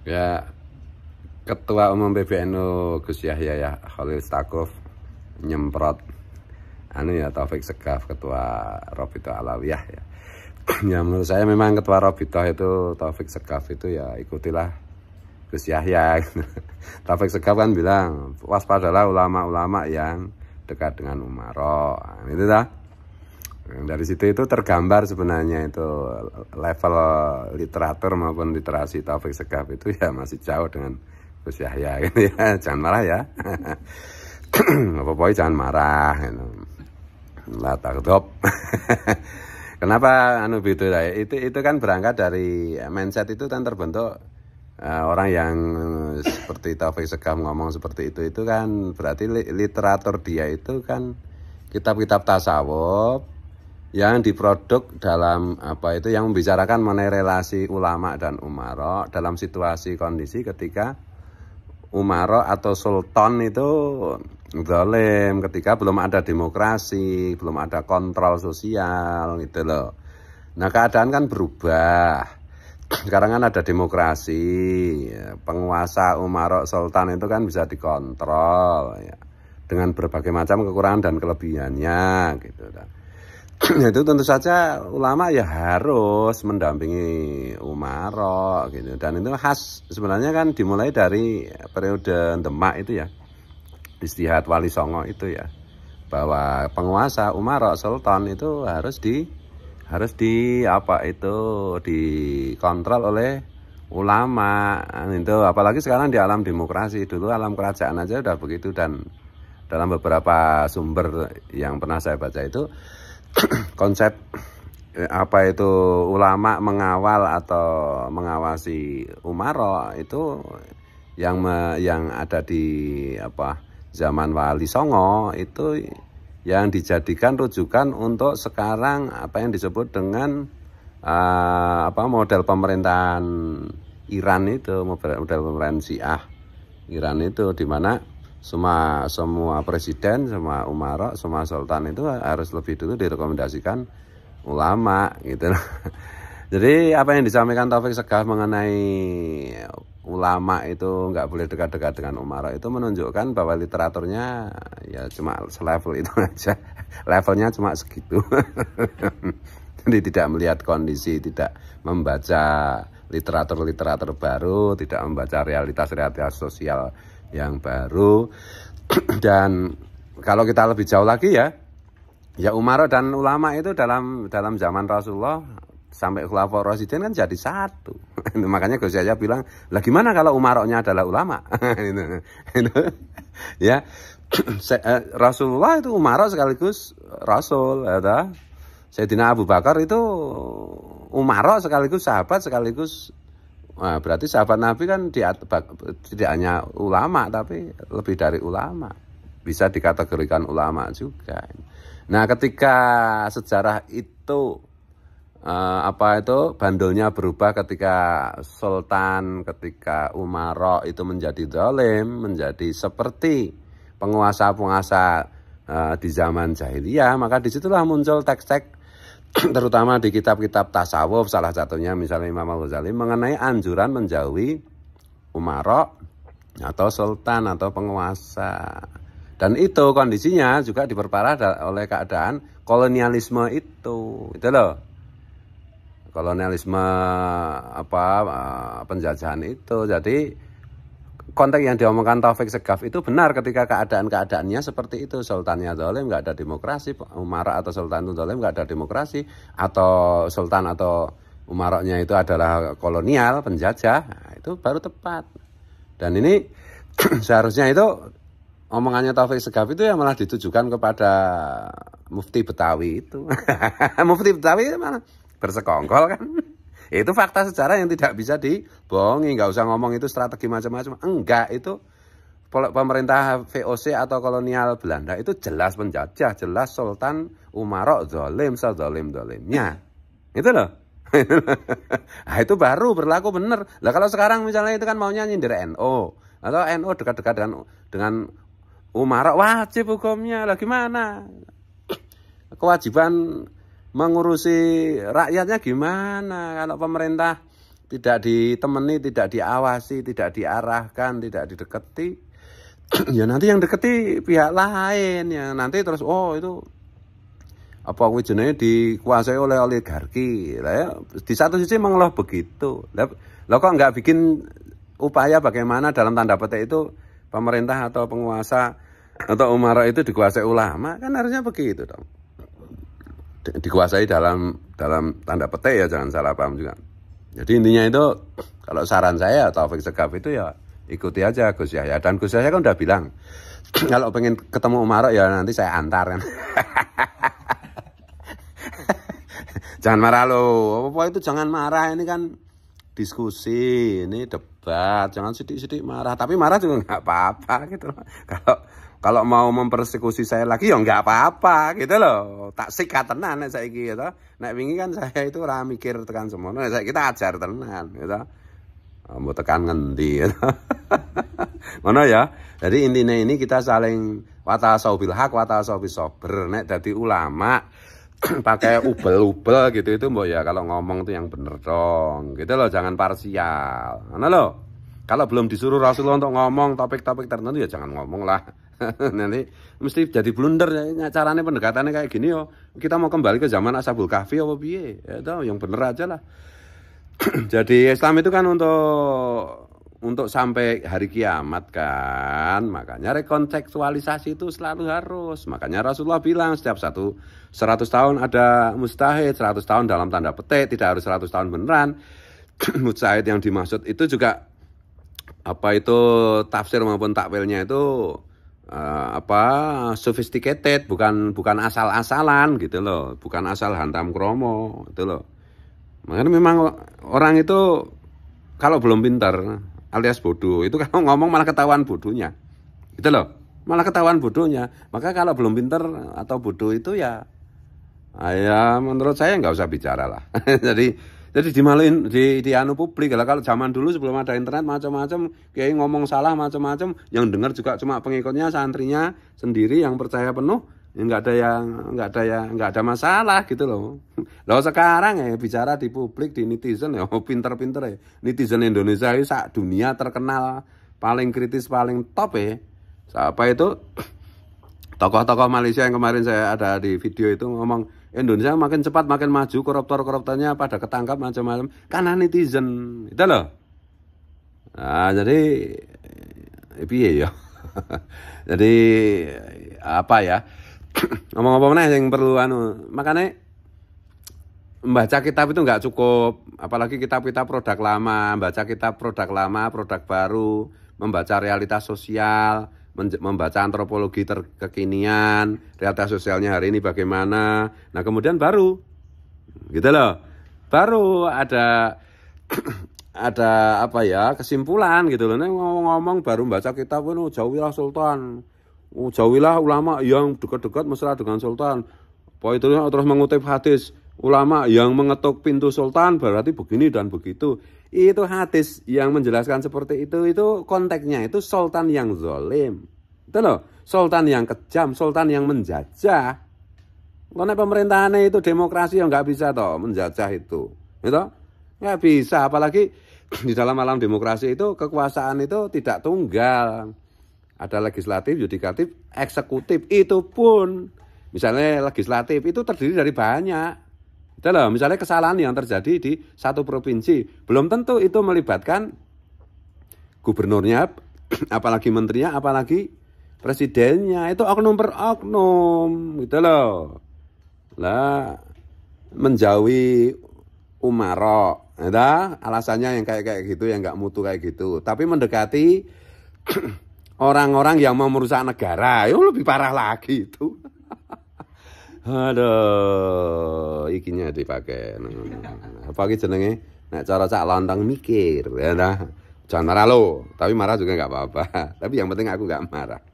Ya, Ketua Umum PBNU Gus Yahya Khalil Stakuf nyemprot Taufik Segaf, Ketua Robito Alawiyah ya. Ya menurut saya memang Ketua Robito itu Taufik Segaf itu ya ikutilah Gus Yahya. Taufik Segaf kan bilang waspadalah ulama-ulama yang dekat dengan Umaro. Itu dah. Dari situ itu tergambar sebenarnya itu level literatur maupun literasi Taufik Segaf itu ya masih jauh dengan Gus Yahya gitu ya. Jangan marah ya. Apa-apa jangan marah gitu. Lah takut. Kenapa begitu ya? Itu kan berangkat dari mindset itu kan terbentuk orang yang seperti Taufik Segaf ngomong seperti itu kan berarti literatur dia itu kan kitab-kitab tasawuf yang diproduk dalam yang membicarakan mengenai relasi ulama dan umaro dalam situasi kondisi ketika umaro atau sultan itu zalim, ketika belum ada demokrasi, belum ada kontrol sosial gitu loh. Nah keadaan kan berubah. Sekarang kan ada demokrasi, penguasa umaro sultan itu kan bisa dikontrol ya, dengan berbagai macam kekurangan dan kelebihannya gitu. Itu tentu saja ulama ya harus mendampingi umaro gitu, dan itu khas sebenarnya kan dimulai dari periode Demak itu ya, Istihad Wali Songo itu ya, bahwa penguasa umaro sultan itu harus dikontrol oleh ulama itu, apalagi sekarang di alam demokrasi. Dulu alam kerajaan aja udah begitu, dan dalam beberapa sumber yang pernah saya baca itu konsep ulama mengawal atau mengawasi umaro itu yang ada di zaman Wali Songo itu yang dijadikan rujukan untuk sekarang yang disebut dengan model pemerintahan Iran itu, model pemerintahan Syiah Iran itu, di mana semua presiden, semua umaro, semua sultan itu harus lebih dulu direkomendasikan ulama gitu. Jadi apa yang disampaikan Taufik Segaf mengenai ulama itu nggak boleh dekat-dekat dengan umaro itu menunjukkan bahwa literaturnya ya cuma selevel itu aja, levelnya cuma segitu. Jadi tidak melihat kondisi, tidak membaca literatur baru, tidak membaca realitas sosial yang baru. Dan kalau kita lebih jauh lagi ya umaro dan ulama itu dalam zaman Rasulullah sampai Khulafaur Rasyidin kan jadi satu. Makanya Gus Yahya bilang, lah gimana kalau umaronya adalah ulama? Ya, Rasulullah itu umaro sekaligus Rasul ya. Sayyidina Abu Bakar itu umaro sekaligus sahabat sekaligus. Nah, berarti sahabat Nabi kan tidak hanya ulama, tapi lebih dari ulama. Bisa dikategorikan ulama juga. Nah, ketika sejarah itu bandulnya berubah ketika sultan, ketika umaro itu menjadi zalim, menjadi seperti penguasa-penguasa di zaman jahiliyah, maka disitulah muncul teks-teks terutama di kitab-kitab tasawuf, salah satunya misalnya Imam Al-Ghazali mengenai anjuran menjauhi umaro atau sultan atau penguasa. Dan itu kondisinya juga diperparah oleh keadaan kolonialisme itu loh. Kolonialisme penjajahan itu. Jadi konteks yang diomongkan Taufik Segaf itu benar ketika keadaannya seperti itu. Sultannya zalim, nggak ada demokrasi. Umara atau sultan itu zalim, nggak ada demokrasi. Atau sultan atau umaroknya itu adalah kolonial, penjajah. Nah, itu baru tepat. Dan ini seharusnya itu omongannya Taufik Segaf itu yang malah ditujukan kepada Mufti Betawi itu. Mufti Betawi itu mana bersekongkol kan. Itu fakta sejarah yang tidak bisa dibohongi. Nggak usah ngomong itu strategi macam-macam. Enggak, itu pemerintah VOC atau kolonial Belanda itu jelas penjajah, jelas sultan umaro zalim, sezalim-zalimnya. Itu loh. Nah, itu baru berlaku benar. Lah kalau sekarang misalnya itu kan maunya nyindir NU, atau NU dekat-dekat dengan umaro, wajib hukumnya. Lah gimana? Kewajiban mengurusi rakyatnya gimana kalau pemerintah tidak ditemani, tidak diawasi, tidak diarahkan, tidak dideketi, ya nanti yang deketi pihak lain ya nanti terus oh itu apa kuwi jenenge dikuasai oleh oligarki. Lah ya di satu sisi memang loh begitu. Lah kok nggak bikin upaya bagaimana dalam tanda petik itu pemerintah atau penguasa atau umara itu dikuasai ulama, kan harusnya begitu dong. Dikuasai dalam tanda petik ya, jangan salah paham juga. Jadi intinya itu kalau saran saya Taufik Segaf itu ya ikuti aja Gus Yahya, dan Gus Yahya kan udah bilang kalau pengen ketemu Umar ya nanti saya antar kan. Jangan marah loh, apa itu jangan marah, ini kan diskusi, ini debat, jangan sidik-sidik marah, tapi marah juga nggak apa-apa gitu loh. Kalau mau mempersekusi saya lagi ya nggak apa-apa gitu loh. Tak sikat tenan nek saiki gitu. Nek wingi kan saya itu ora mikir tekan semono, nek kita ajar tenan gitu. Mau tekan ngendi gitu. Ngono ya. Jadi intinya ini kita saling wata'asau bil haq, wata'asau bis sabr. Nek dadi ulama pakai ubel-ubel gitu itu mbok ya kalau ngomong tuh yang bener dong. Gitu loh, jangan parsial. Ngono loh. Kalau belum disuruh Rasulullah untuk ngomong topik-topik tertentu ya jangan ngomong lah. Nanti mesti jadi blunder ya, caranya pendekatannya kayak gini yo. Kita mau kembali ke zaman Ashabul Kahfi apa piye? Ya tahu yang bener aja lah. Jadi Islam itu kan untuk sampai hari kiamat kan. Makanya rekontekstualisasi itu selalu harus. Makanya Rasulullah bilang setiap 100 tahun ada mustahid, 100 tahun dalam tanda petik, tidak harus 100 tahun beneran. Mustahid yang dimaksud itu juga apa itu tafsir maupun takwilnya itu sophisticated, bukan asal-asalan gitu loh, bukan asal hantam kromo gitu loh. Makanya memang orang itu kalau belum pintar alias bodoh itu kalau ngomong malah ketahuan bodohnya gitu loh, malah ketahuan bodohnya. Maka kalau belum pintar atau bodoh itu ya menurut saya nggak usah bicara lah. Jadi dimaluin di anu publik. Kalau zaman dulu sebelum ada internet macam-macam, kayak ngomong salah macam-macam, yang dengar juga cuma pengikutnya, santrinya sendiri yang percaya penuh, ya nggak ada masalah gitu loh. Loh sekarang ya bicara di publik, di netizen ya pinter-pinter ya. Netizen Indonesia ini sak dunia terkenal paling kritis, paling top ya. Siapa itu? Tokoh-tokoh Malaysia yang kemarin saya ada di video itu ngomong Indonesia makin cepat makin maju, koruptor-koruptornya pada ketangkap macam-macam karena netizen itu loh. Nah, jadi piye ya. Jadi apa ya? Ngomong-ngomong yang perlu makanya membaca kitab itu nggak cukup, apalagi kitab-kitab produk lama, baca kitab produk lama, produk baru, membaca realitas sosial, membaca antropologi kekinian, realitas sosialnya hari ini bagaimana. Nah kemudian baru gitu loh, baru ada apa ya kesimpulan gitu loh. Nih ngomong baru baca kitab itu jauhilah sultan, jauhilah ulama yang dekat-dekat mesra dengan sultan. Itu terus mengutip hadis ulama yang mengetuk pintu sultan berarti begini dan begitu. Itu hadis yang menjelaskan seperti itu konteksnya itu sultan yang zalim. Itu loh, sultan yang kejam, sultan yang menjajah. Karena pemerintahannya itu demokrasi yang nggak bisa toh menjajah itu. Gitu? Nggak bisa, apalagi di dalam alam demokrasi itu kekuasaan itu tidak tunggal. Ada legislatif, yudikatif, eksekutif, itu pun misalnya legislatif itu terdiri dari banyak. Itu loh, misalnya kesalahan yang terjadi di satu provinsi, belum tentu itu melibatkan gubernurnya, apalagi menterinya, apalagi presidennya. Itu oknum per oknum, gitu loh. Lah, menjauhi umaro, alasannya yang kayak gitu, yang nggak mutu kayak gitu. Tapi mendekati orang-orang yang mau merusak negara, itu lebih parah lagi itu. Aduh, ikinya dipakai. Apa iki jenenge? Nek cara cak lontong mikir, ya nah. Jangan marah lo, tapi marah juga nggak apa-apa. Tapi yang penting aku nggak marah.